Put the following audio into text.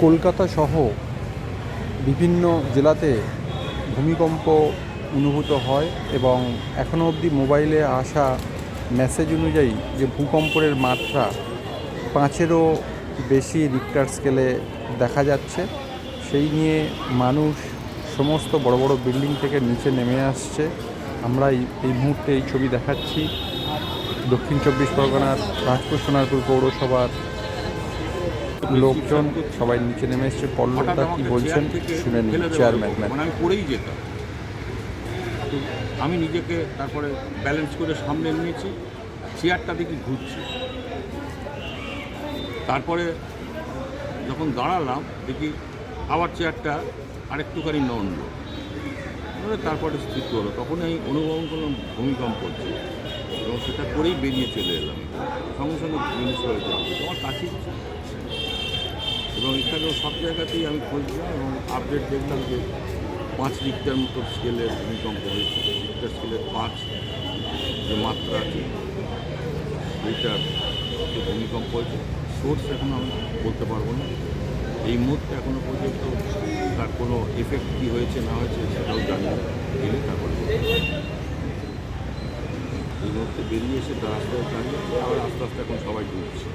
কলকাতা সহ বিভিন্ন জেলাতে ভূমিকম্প অনুভূত হয় এবং এখনও অবধি মোবাইলে আসা মেসেজ অনুযায়ী যে ভূকম্পের মাত্রা 5-এরও বেশি রিক্টার স্কেলে দেখা যাচ্ছে। সেই নিয়ে মানুষ সমস্ত বড় বড় বিল্ডিং থেকে নিচে নেমে আসছে। আমরা এই মুহূর্তে এই ছবি দেখাচ্ছি দক্ষিণ চব্বিশ পরগনার রাজপুর সোনারপুর পৌরসভার লোকজন সবাই নিচে নেমে এসছে। পল্লবদা কি বলছেন শুনে নিন, চেয়ারম্যান। আমি পড়েই যেতাম, তো আমি নিজেকে তারপরে ব্যালেন্স করে সামনে নিয়েছি, চেয়ারটা দেখি ঘুরছি। তারপরে যখন দাঁড়ালাম দেখি আবার চেয়ারটা আরেকটুখানি নড়ল, তারপরে স্থির হলো। তখন আমি অনুভব করলাম ভূমিকম্প হচ্ছে এবং সেটা করেই বেরিয়ে চলে এলাম। সঙ্গে সঙ্গে জিনিস হয়ে যাবে আমার কাছেই, এবং এখানেও সব জায়গাতেই আমি খুঁজলাম এবং আপডেট দেখলাম যে 5 রিক্টার মতো স্কেলের ভূমিকম্প হয়েছে। রিক্টার স্কেলের 5 যে মাত্রা আছে এইটার যে ভূমিকম্প হয়েছে। সোর্স এখন আমি বলতে পারবো না এই মুহূর্তে, এখনও পর্যন্ত তার কোনো এফেক্ট কী হয়েছে না হয়েছে সেটাও জানি না, গেলে তারপরে এই মুহূর্তে বেরিয়ে এসে তার আস্তে আস্তে দাঁড়িয়ে আবার আস্তে আস্তে এখন সবাই ঢুকছে।